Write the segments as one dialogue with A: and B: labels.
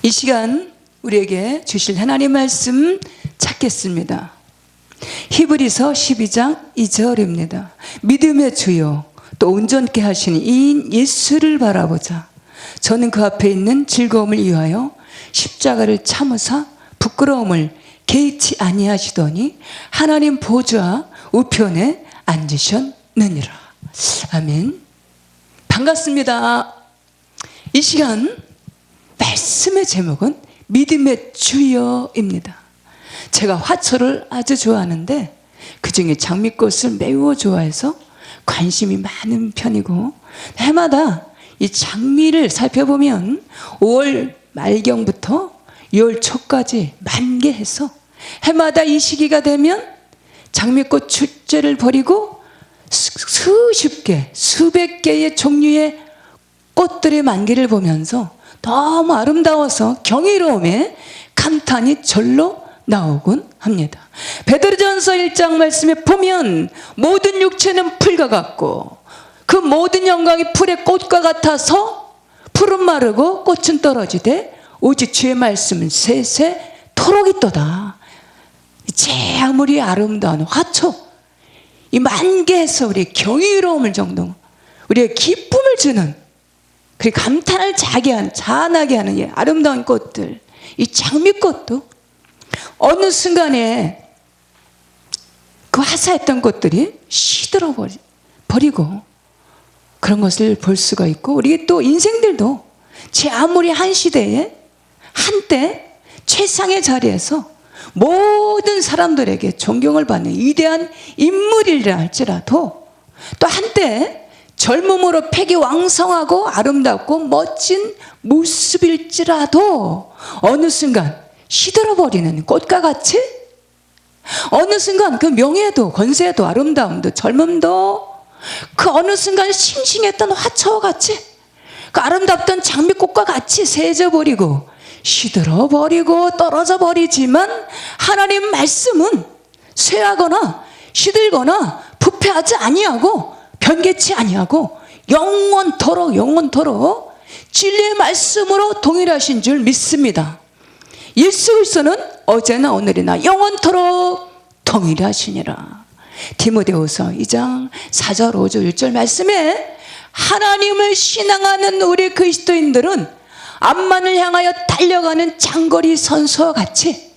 A: 이 시간 우리에게 주실 하나님 말씀 찾겠습니다. 히브리서 12장 2절입니다. 믿음의 주요 또 온전케 하시는 이인 예수를 바라보자. 저는 그 앞에 있는 즐거움을 위하여 십자가를 참으사 부끄러움을 개의치 아니하시더니 하나님 보좌 우편에 앉으셨느니라. 아멘. 반갑습니다. 이 시간 말씀의 제목은 믿음의 주여입니다. 제가 화초를 아주 좋아하는데 그 중에 장미꽃을 매우 좋아해서 관심이 많은 편이고, 해마다 이 장미를 살펴보면 5월 말경부터 6월 초까지 만개해서 해마다 이 시기가 되면 장미꽃 축제를 벌이고 수십 개, 수백 개의 종류의 꽃들의 만개를 보면서 너무 아름다워서 경이로움에 감탄이 절로 나오곤 합니다. 베드로전서 1장 말씀에 보면 모든 육체는 풀과 같고 그 모든 영광이 풀의 꽃과 같아서 풀은 마르고 꽃은 떨어지되 오직 주의 말씀은 세세토록 있도다. 제 아무리 아름다운 화초 이 만개에서 우리의 경이로움을 정도, 우리의 기쁨을 주는, 그 감탄을 자아나게 하는 이 아름다운 꽃들, 이 장미꽃도 어느 순간에 그 화사했던 꽃들이 시들어 버리고 그런 것을 볼 수가 있고, 우리 또 인생들도 제 아무리 한 시대에 한때 최상의 자리에서 모든 사람들에게 존경을 받는 위대한 인물이라 할지라도 또 한때 젊음으로 패기왕성하고 아름답고 멋진 모습일지라도 어느 순간 시들어버리는 꽃과 같이, 어느 순간 그 명예도 권세도 아름다움도 젊음도 그 어느 순간 싱싱했던 화초와 같이, 그 아름답던 장미꽃과 같이 세져버리고 시들어버리고 떨어져 버리지만, 하나님 말씀은 쇠하거나 시들거나 부패하지 아니하고 변개치 아니하고 영원토록 진리의 말씀으로 동일하신 줄 믿습니다. 예수 그리스도는 어제나 오늘이나 영원토록 동일하시니라. 디모데후서 2장 4절 5절 6절 말씀에 하나님을 신앙하는 우리 그리스도인들은 암만을 향하여 달려가는 장거리 선수와 같이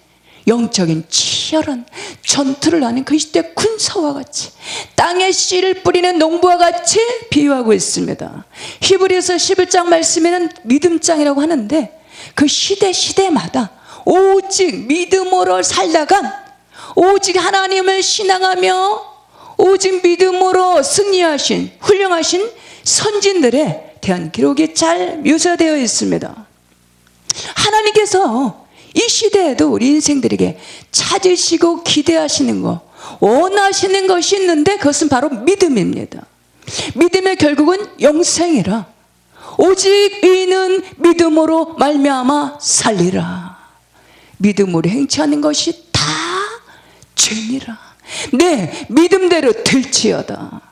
A: 영적인 치열한 전투를 하는 그리스도의 군사와 같이 땅에 씨를 뿌리는 농부와 같이 비유하고 있습니다. 히브리서 11장 말씀에는 믿음장이라고 하는데 그 시대마다 오직 믿음으로 살다간, 오직 하나님을 신앙하며 오직 믿음으로 승리하신 훌륭하신 선진들에 대한 기록이 잘 묘사되어 있습니다. 하나님께서 이 시대에도 우리 인생들에게 찾으시고 기대하시는 것, 원하시는 것이 있는데 그것은 바로 믿음입니다. 믿음의 결국은 영생이라. 오직 의인은 믿음으로 말미암아 살리라. 믿음으로 행치하는 것이 다 죄니라. 내 믿음대로 될지어다.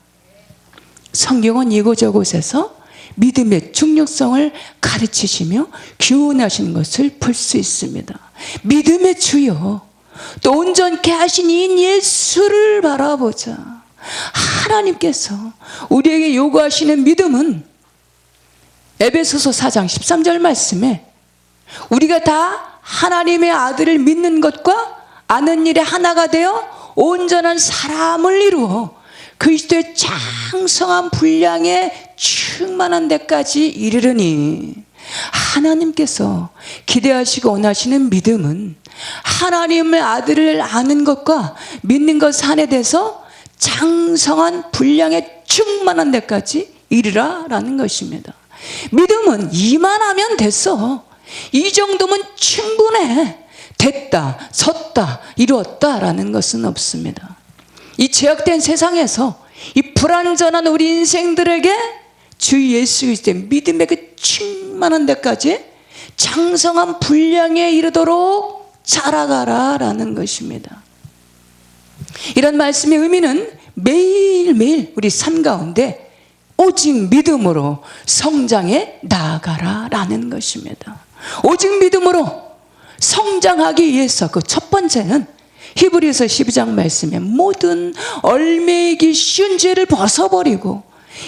A: 성경은 이곳저곳에서 믿음의 중요성을 가르치시며 교훈하시는 것을 볼 수 있습니다. 믿음의 주요 또 온전케 하신 이 예수를 바라보자. 하나님께서 우리에게 요구하시는 믿음은 에베소서 4장 13절 말씀에 우리가 다 하나님의 아들을 믿는 것과 아는 일에 하나가 되어 온전한 사람을 이루어 그리스도의 장성한 분량에 충만한 데까지 이르르니, 하나님께서 기대하시고 원하시는 믿음은 하나님의 아들을 아는 것과 믿는 것 안에 대해서 장성한 분량에 충만한 데까지 이르라라는 것입니다. 믿음은 이만하면 됐어, 이 정도면 충분해, 됐다, 섰다, 이루었다라는 것은 없습니다. 이 죄악된 세상에서 이 불완전한 우리 인생들에게 주 예수 그리스도의 믿음의 그 충만한 데까지 장성한 분량에 이르도록 자라가라라는 것입니다. 이런 말씀의 의미는 매일매일 우리 삶 가운데 오직 믿음으로 성장해 나아가라라는 것입니다. 오직 믿음으로 성장하기 위해서 그 첫 번째는 히브리서 12장 말씀에 모든 얼매이기 쉬운 죄를 벗어버리고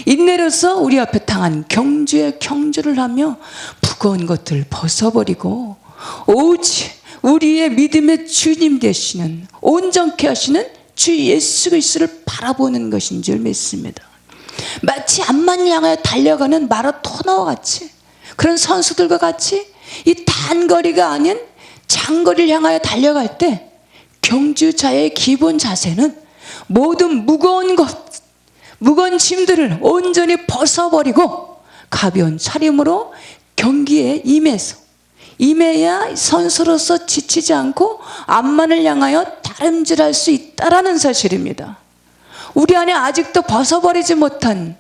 A: 인내로서 우리 앞에 당한 경주에 경주를 하며 무거운 것들을 벗어버리고 오직 우리의 믿음의 주님 되시는 온전케 하시는 주 예수 그리스도를 바라보는 것인 줄 믿습니다. 마치 앞만 향하여 달려가는 마라토너와 같이, 그런 선수들과 같이 이 단거리가 아닌 장거리를 향하여 달려갈 때 경주자의 기본 자세는 모든 무거운 짐들을 온전히 벗어버리고 가벼운 차림으로 경기에 임해야 선수로서 지치지 않고 앞만을 향하여 다름질할 수 있다라는 사실입니다. 우리 안에 아직도 벗어버리지 못한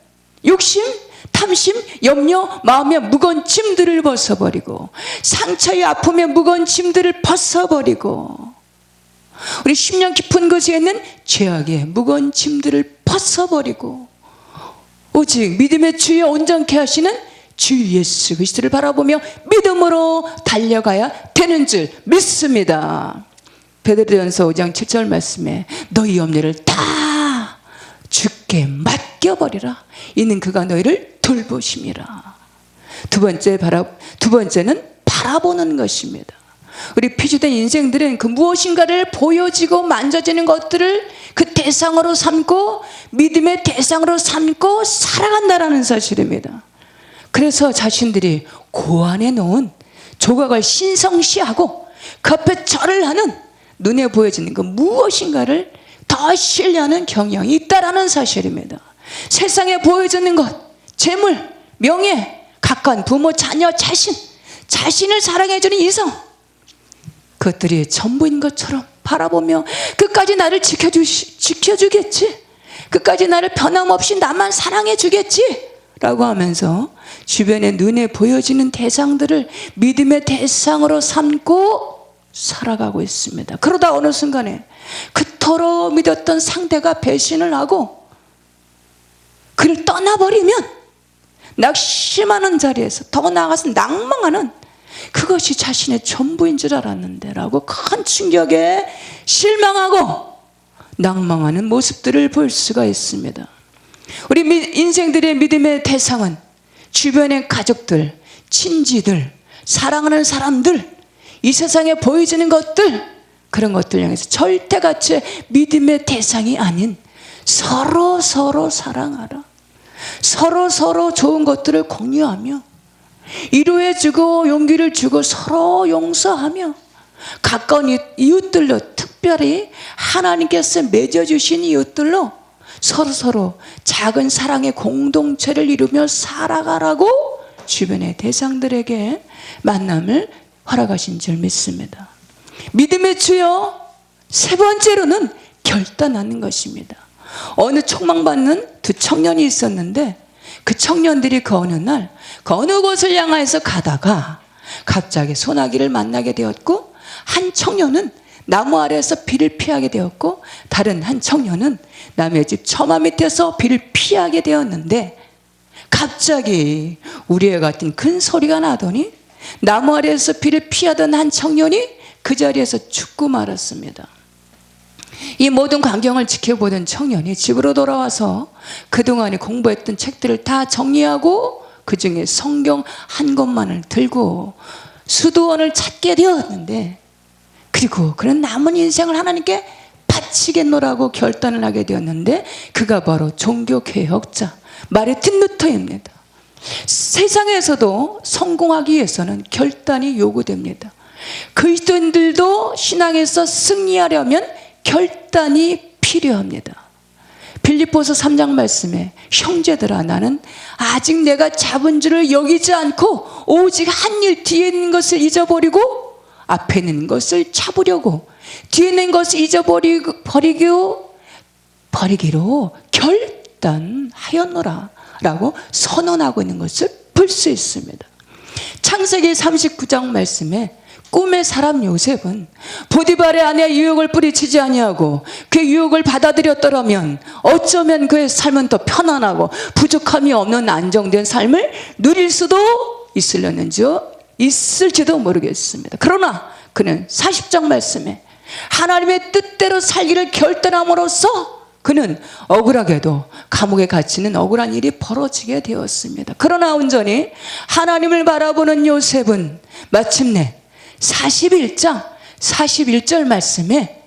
A: 욕심, 탐심, 염려, 마음의 무거운 짐들을 벗어버리고 상처의 아픔의 무거운 짐들을 벗어버리고 우리 심령 깊은 곳에 있는 죄악의 무거운 짐들을 벗어버리고 오직 믿음의 주여 온전케 하시는 주 예수 그리스도를 바라보며 믿음으로 달려가야 되는 줄 믿습니다. 베드로전서 5장 7절 말씀에 너희 염려를 다 주께 맡겨버리라. 이는 그가 너희를 돌보심이라. 두 번째는 바라보는 것입니다. 우리 피주된 인생들은 그 무엇인가를 보여지고 만져지는 것들을 그 대상으로 삼고 믿음의 대상으로 삼고 살아간다는 사실입니다. 그래서 자신들이 고안해 놓은 조각을 신성시하고 그 앞에 절을 하는 눈에 보여지는 그 무엇인가를 더 신뢰하는 경향이 있다는 사실입니다. 세상에 보여지는 것, 재물, 명예, 가까운 부모, 자녀, 자신을 사랑해주는 이성, 그것들이 전부인 것처럼 바라보며 끝까지 나를 지켜주겠지, 끝까지 나를 변함없이 나만 사랑해 주겠지 라고 하면서 주변에 눈에 보여지는 대상들을 믿음의 대상으로 삼고 살아가고 있습니다. 그러다 어느 순간에 그토록 믿었던 상대가 배신을 하고 그를 떠나버리면 낙심하는 자리에서, 더 나아가서 낭망하는, 그것이 자신의 전부인 줄 알았는데 라고 큰 충격에 실망하고 낭망하는 모습들을 볼 수가 있습니다. 우리 인생들의 믿음의 대상은 주변의 가족들, 친지들, 사랑하는 사람들, 이 세상에 보여지는 것들, 그런 것들 향해서 절대같이 믿음의 대상이 아닌 서로 사랑하라, 서로 좋은 것들을 공유하며 위로해주고 용기를 주고 서로 용서하며 가까운 이웃들로, 특별히 하나님께서 맺어주신 이웃들로 서로 작은 사랑의 공동체를 이루며 살아가라고 주변의 대상들에게 만남을 허락하신 줄 믿습니다. 믿음의 주여 세 번째로는 결단하는 것입니다. 어느 촉망받는 두 청년이 있었는데 그 청년들이 그 어느 날 그 어느 곳을 향해서 가다가 갑자기 소나기를 만나게 되었고, 한 청년은 나무 아래에서 비를 피하게 되었고 다른 한 청년은 남의 집 처마 밑에서 비를 피하게 되었는데, 갑자기 우리와 같은 큰 소리가 나더니 나무 아래에서 비를 피하던 한 청년이 그 자리에서 죽고 말았습니다. 이 모든 광경을 지켜보던 청년이 집으로 돌아와서 그동안에 공부했던 책들을 다 정리하고 그 중에 성경 한 권만을 들고 수도원을 찾게 되었는데, 그리고 그런 남은 인생을 하나님께 바치겠노라고 결단을 하게 되었는데, 그가 바로 종교개혁자 마르틴 루터입니다. 세상에서도 성공하기 위해서는 결단이 요구됩니다. 그리스도인들도 신앙에서 승리하려면 결단이 필요합니다. 빌립보서 3장 말씀에 형제들아 나는 아직 내가 잡은 줄을 여기지 않고 오직 한 일 뒤에 있는 것을 잊어버리고 앞에 있는 것을 잡으려고 뒤에 있는 것을 버리기로 결단하였노라 라고 선언하고 있는 것을 볼 수 있습니다. 창세기 39장 말씀에 꿈의 사람 요셉은 보디발의 아내의 유혹을 뿌리치지 아니하고 그 유혹을 받아들였더라면 어쩌면 그의 삶은 더 편안하고 부족함이 없는 안정된 삶을 누릴 수도 있으려는지요. 있을지도 모르겠습니다. 그러나 그는 40장 말씀에 하나님의 뜻대로 살기를 결단함으로써 그는 억울하게도 감옥에 갇히는 억울한 일이 벌어지게 되었습니다. 그러나 온전히 하나님을 바라보는 요셉은 마침내 41장 41절 말씀에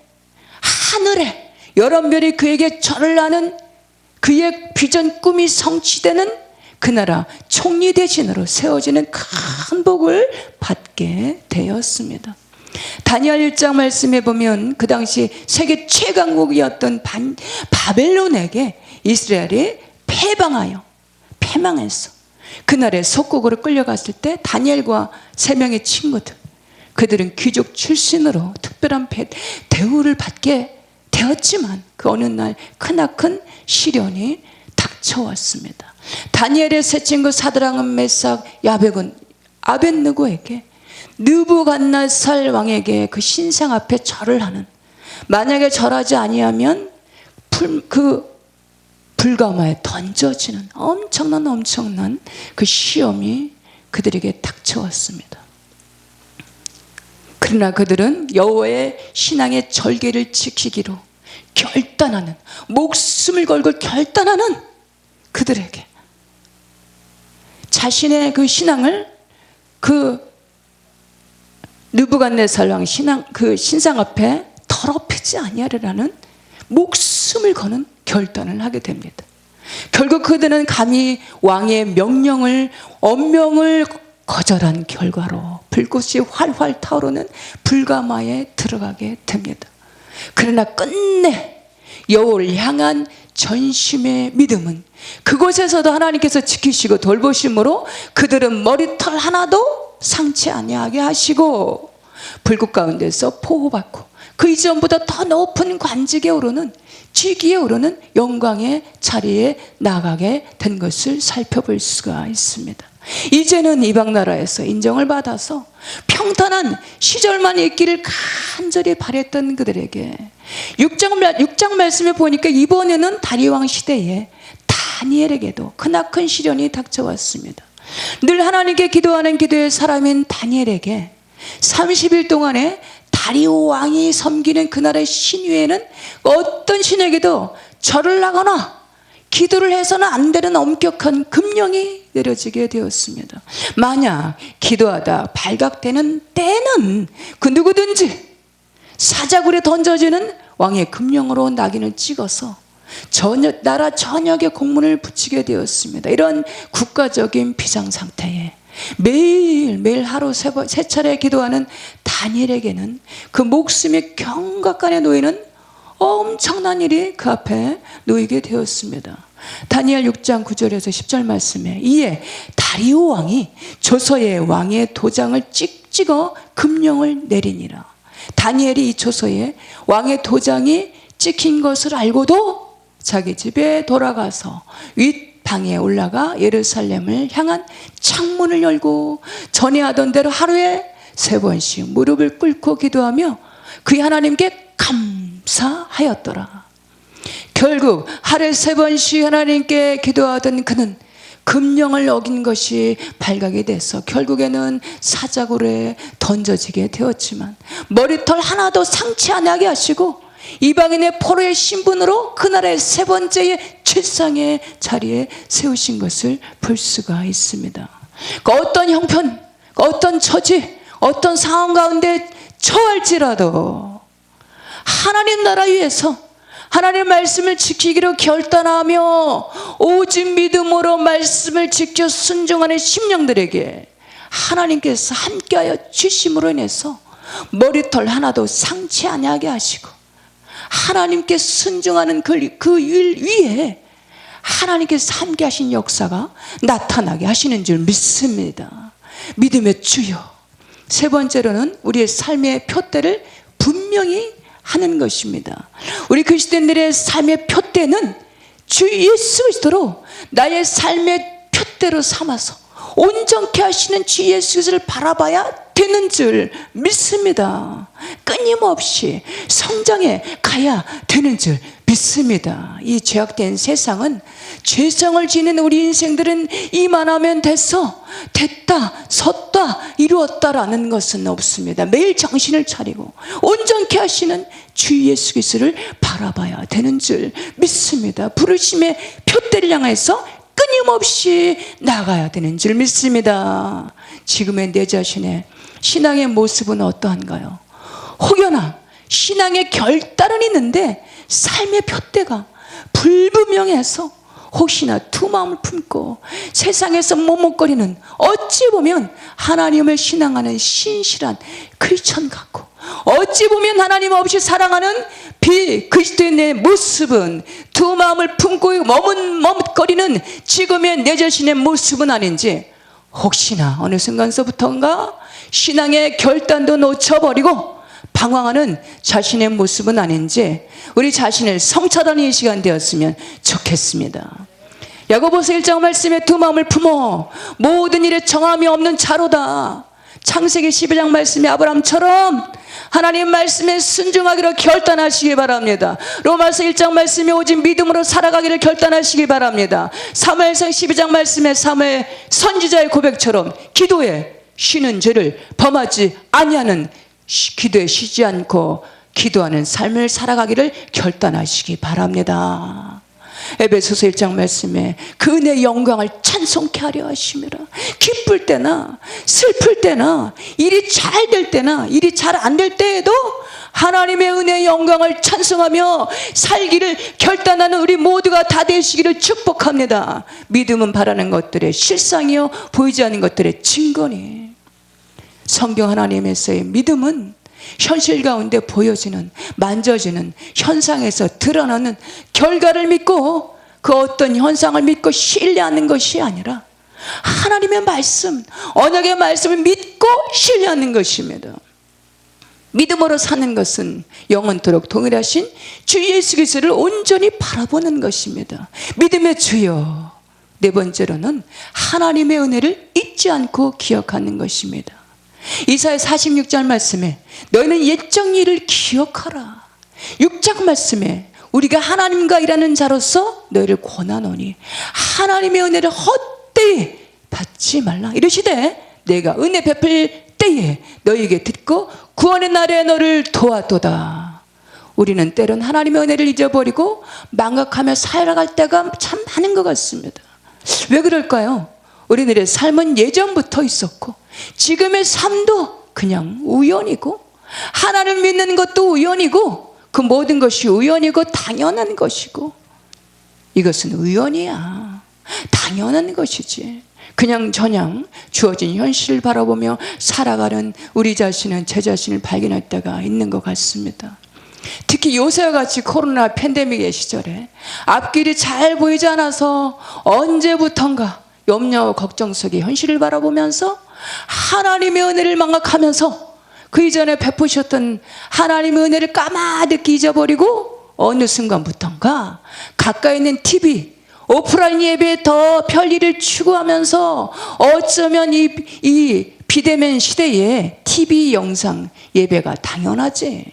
A: 하늘에 여러 별이 그에게 절을 하는 그의 비전 꿈이 성취되는 그 나라 총리 대신으로 세워지는 큰 복을 받게 되었습니다. 다니엘 1장 말씀에 보면 그 당시 세계 최강국이었던 바벨론에게 이스라엘이 패망해서 그날의 속국으로 끌려갔을 때 다니엘과 3명의 친구들, 그들은 귀족 출신으로 특별한 대우를 받게 되었지만 그 어느 날 크나큰 시련이 닥쳐왔습니다. 다니엘의 세 친구 사드락, 메삭, 아벳느고에게 느부갓네살 왕에게 그 신상 앞에 절을 하는, 만약에 절하지 아니하면 그 불가마에 던져지는 엄청난 그 시험이 그들에게 닥쳐왔습니다. 그러나 그들은 여호와의 신앙의 절개를 지키기로 결단하는, 목숨을 걸고 결단하는 그들에게 자신의 그 신앙을 그 느부갓네살 왕 그 신상 앞에 더럽히지 아니하리라는 목숨을 거는 결단을 하게 됩니다. 결국 그들은 감히 왕의 엄명을 거절한 결과로 불꽃이 활활 타오르는 불가마에 들어가게 됩니다. 그러나 끝내 여호와를 향한 전심의 믿음은 그곳에서도 하나님께서 지키시고 돌보심으로 그들은 머리털 하나도 상치 아니하게 하시고 불꽃 가운데서 보호받고 그 이전보다 더 높은 관직에 오르는, 직위에 오르는 영광의 자리에 나가게 된 것을 살펴볼 수가 있습니다. 이제는 이방 나라에서 인정을 받아서 평탄한 시절만 있기를 간절히 바랬던 그들에게 6장 말씀에 보니까 이번에는 다리왕 시대에 다니엘에게도 크나큰 시련이 닥쳐왔습니다. 늘 하나님께 기도하는 기도의 사람인 다니엘에게 30일 동안에 다리오 왕이 섬기는 그날의 신위에는 어떤 신에게도 절을 하거나 기도를 해서는 안 되는 엄격한 금령이 내려지게 되었습니다. 만약 기도하다 발각되는 때는 그 누구든지 사자굴에 던져지는 왕의 금령으로 낙인을 찍어서 나라 전역에 공문을 붙이게 되었습니다. 이런 국가적인 비상상태에 매일 하루 세 차례 기도하는 다니엘에게는 그 목숨의 경각간에 놓이는 엄청난 일이 그 앞에 놓이게 되었습니다. 다니엘 6장 9절에서 10절 말씀에 이에 다리오 왕이 조서에 왕의 도장을 찍어 금령을 내리니라. 다니엘이 이 조서에 왕의 도장이 찍힌 것을 알고도 자기 집에 돌아가서 윗방에 올라가 예루살렘을 향한 창문을 열고 전에 하던 대로 하루에 3번씩 무릎을 꿇고 기도하며 그의 하나님께 감사하였더라. 결국 하루에 3번씩 하나님께 기도하던 그는 금령을 어긴 것이 발각이 돼서 결국에는 사자굴에 던져지게 되었지만 머리털 하나도 상치 않게 하시고 이방인의 포로의 신분으로 그날의 3번째의 최상의 자리에 세우신 것을 볼 수가 있습니다. 어떤 형편, 어떤 처지, 어떤 상황 가운데 처할지라도 하나님 나라 위해서 하나님의 말씀을 지키기로 결단하며 오직 믿음으로 말씀을 지켜 순종하는 심령들에게 하나님께서 함께하여 주심으로 인해서 머리털 하나도 상치 아니하게 하시고 하나님께 순종하는 그 일 위에 하나님께서 함께 하신 역사가 나타나게 하시는 줄 믿습니다. 믿음의 주여. 3번째로는 우리의 삶의 표대를 분명히 하는 것입니다. 우리 그리스도인들의 삶의 표대는 주 예수 그리스도로 나의 삶의 표대로 삼아서 온전케 하시는 주 예수 그리스도를 바라봐야 되는 줄 믿습니다. 끊임없이 성장해 가야 되는 줄 믿습니다. 믿습니다. 이 죄악된 세상은 죄성을 지닌 우리 인생들은 이만하면 됐어, 됐다, 섰다, 이루었다라는 것은 없습니다. 매일 정신을 차리고 온전케 하시는 주 예수 그리스도를 바라봐야 되는 줄 믿습니다. 부르심의 표대를 향해서 끊임없이 나가야 되는 줄 믿습니다. 지금의 내 자신의 신앙의 모습은 어떠한가요? 혹여나 신앙의 결단은 있는데 삶의 표대가 불분명해서 혹시나 두 마음을 품고 세상에서 머뭇거리는, 어찌 보면 하나님을 신앙하는 신실한 크리스천 같고 어찌 보면 하나님 없이 살아가는 비그리스도인의 모습은, 두 마음을 품고 머뭇거리는 지금의 내 자신의 모습은 아닌지, 혹시나 어느 순간서부터인가 신앙의 결단도 놓쳐버리고 방황하는 자신의 모습은 아닌지 우리 자신을 성찰하는 이 시간 되었으면 좋겠습니다. 야고보서 1장 말씀에 두 마음을 품어 모든 일에 정함이 없는 자로다. 창세기 12장 말씀에 아브라함처럼 하나님 말씀에 순종하기로 결단하시기 바랍니다. 로마서 1장 말씀에 오직 믿음으로 살아가기를 결단하시기 바랍니다. 사무엘상 12장 말씀에 사무엘 선지자의 고백처럼 기도에 쉬는 죄를 범하지 아니하는, 기도에 쉬지 않고 기도하는 삶을 살아가기를 결단하시기 바랍니다. 에베소서 1장 말씀에 그 은혜의 영광을 찬송케 하려 하심이라. 기쁠 때나 슬플 때나 일이 잘 될 때나 일이 잘 안 될 때에도 하나님의 은혜의 영광을 찬송하며 살기를 결단하는 우리 모두가 다 되시기를 축복합니다. 믿음은 바라는 것들의 실상이요 보이지 않는 것들의 증거니. 성경 하나님에서의 믿음은 현실 가운데 보여지는, 만져지는, 현상에서 드러나는 결과를 믿고 그 어떤 현상을 믿고 신뢰하는 것이 아니라 하나님의 말씀, 언약의 말씀을 믿고 신뢰하는 것입니다. 믿음으로 사는 것은 영원토록 동일하신 주 예수 그리스도를 온전히 바라보는 것입니다. 믿음의 주여. 네 번째로는 하나님의 은혜를 잊지 않고 기억하는 것입니다. 이사야 46장 말씀에 너희는 옛적 일을 기억하라. 6장 말씀에 우리가 하나님과 일하는 자로서 너희를 권하노니 하나님의 은혜를 헛되이 받지 말라. 이르시되 내가 은혜 베풀 때에 너희에게 듣고 구원의 날에 너를 도와도다. 우리는 때론 하나님의 은혜를 잊어버리고 망각하며 살아갈 때가 참 많은 것 같습니다. 왜 그럴까요? 우리들의 삶은 예전부터 있었고 지금의 삶도 그냥 우연이고 하나님 믿는 것도 우연이고 그 모든 것이 우연이고 당연한 것이고, 이것은 우연이야, 당연한 것이지. 그냥 저냥 주어진 현실을 바라보며 살아가는 우리 자신은 제 자신을 발견할 때가 있는 것 같습니다. 특히 요새와 같이 코로나 팬데믹의 시절에 앞길이 잘 보이지 않아서 언제부턴가 염려와 걱정 속에 현실을 바라보면서 하나님의 은혜를 망각하면서 그 이전에 베푸셨던 하나님의 은혜를 까마득히 잊어버리고 어느 순간부턴가 가까이 있는 TV, 오프라인 예배에 더 편리를 추구하면서 어쩌면 이 비대면 시대에 TV 영상 예배가 당연하지,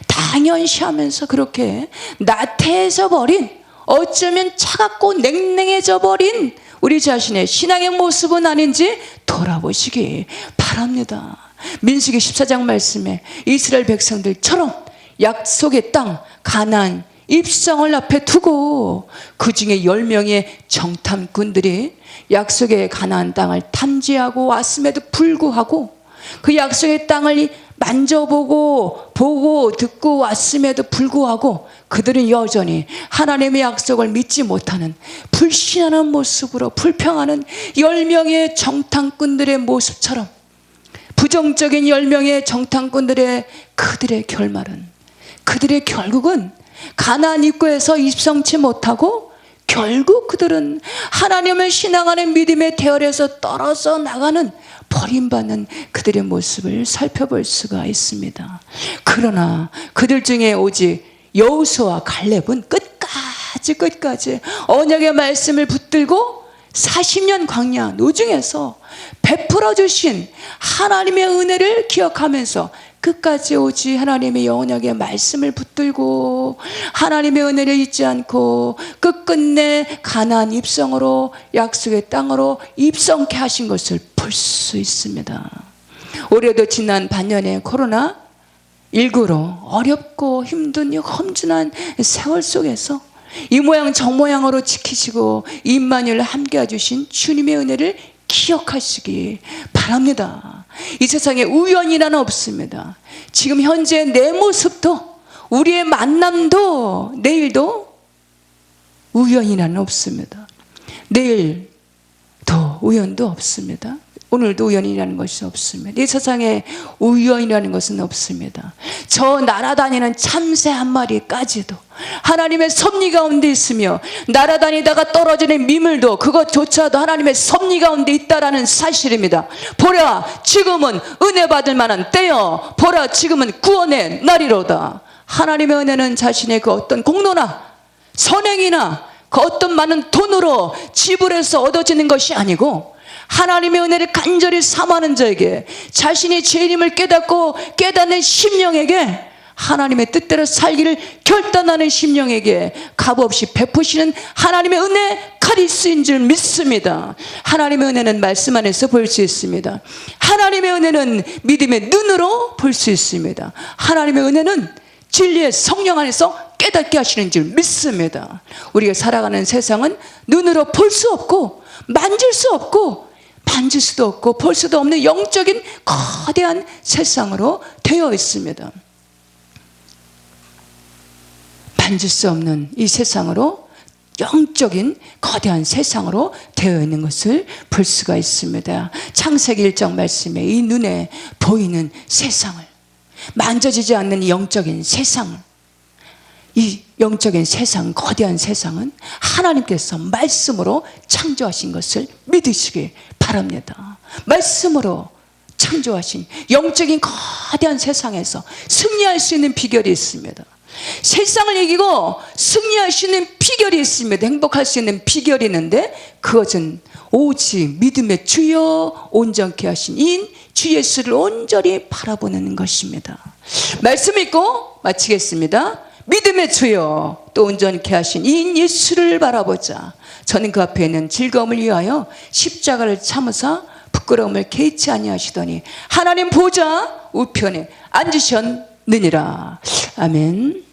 A: 당연시하면서 그렇게 나태해져 버린, 어쩌면 차갑고 냉랭해져 버린 우리 자신의 신앙의 모습은 아닌지 돌아보시기 바랍니다. 민수기 14장 말씀에 이스라엘 백성들처럼 약속의 땅 가나안 입성을 앞에 두고 그 중에 10명의 정탐꾼들이 약속의 가나안 땅을 탐지하고 왔음에도 불구하고 그 약속의 땅을 만져보고 보고 듣고 왔음에도 불구하고 그들은 여전히 하나님의 약속을 믿지 못하는 불신하는 모습으로 불평하는 10명의 정탐꾼들의 모습처럼, 부정적인 10명의 정탐꾼들의 그들의 결말은, 그들의 결국은 가나안 입구에서 입성치 못하고 결국 그들은 하나님을 신앙하는 믿음의 대열에서 떨어져 나가는, 버림받는 그들의 모습을 살펴볼 수가 있습니다. 그러나 그들 중에 오직 여호수아와 갈렙은 끝까지 언약의 말씀을 붙들고 40년 광야 노중에서 베풀어 주신 하나님의 은혜를 기억하면서 끝까지 오지 하나님의 영원하게 말씀을 붙들고 하나님의 은혜를 잊지 않고 끝끝내 가나안 입성으로 약속의 땅으로 입성케 하신 것을 볼 수 있습니다. 올해도 지난 반년의 코로나19로 어렵고 힘든 이 험준한 세월 속에서 이 모양 저 모양으로 지키시고 임마누엘 함께 해주신 주님의 은혜를 기억하시기 바랍니다. 이 세상에 우연이라는 없습니다. 지금 현재 내 모습도 우리의 만남도 내일도 우연이라는 없습니다. 내일도 우연도 없습니다. 오늘도 우연이라는 것이 없습니다. 이 세상에 우연이라는 것은 없습니다. 저 날아다니는 참새 한 마리까지도 하나님의 섭리 가운데 있으며 날아다니다가 떨어지는 미물도 그것조차도 하나님의 섭리 가운데 있다라는 사실입니다. 보라, 지금은 은혜 받을 만한 때여. 보라, 지금은 구원의 날이로다. 하나님의 은혜는 자신의 그 어떤 공로나 선행이나 그 어떤 많은 돈으로 지불해서 얻어지는 것이 아니고 하나님의 은혜를 간절히 삼하는 자에게 자신의 죄인임을 깨닫고 깨닫는 심령에게 하나님의 뜻대로 살기를 결단하는 심령에게 값없이 베푸시는 하나님의 은혜 카리스인 줄 믿습니다. 하나님의 은혜는 말씀 안에서 볼 수 있습니다. 하나님의 은혜는 믿음의 눈으로 볼 수 있습니다. 하나님의 은혜는 진리의 성령 안에서 깨닫게 하시는 줄 믿습니다. 우리가 살아가는 세상은 눈으로 볼 수 없고 만질 수 없고 만질 수도 없고 볼 수도 없는 영적인 거대한 세상으로 되어 있습니다. 만질 수 없는 이 세상으로 영적인 거대한 세상으로 되어 있는 것을 볼 수가 있습니다. 창세기 1장 말씀에 이 눈에 보이는 세상을 만져지지 않는 이 영적인 세상을 이 영적인 세상, 거대한 세상은 하나님께서 말씀으로 창조하신 것을 믿으시기 바랍니다. 말씀으로 창조하신 영적인 거대한 세상에서 승리할 수 있는 비결이 있습니다. 세상을 이기고 승리할 수 있는 비결이 있습니다. 행복할 수 있는 비결이 있는데 그것은 오직 믿음의 주여 온전케 하신 이인 주 예수를 온전히 바라보는 것입니다. 말씀 읽고 마치겠습니다. 믿음의 주여 또 온전케 하신 이인 예수를 바라보자. 저는 그 앞에 있는 즐거움을 위하여 십자가를 참으사 부끄러움을 개의치 아니하시더니 하나님 보좌 우편에 앉으셨느니라. 아멘.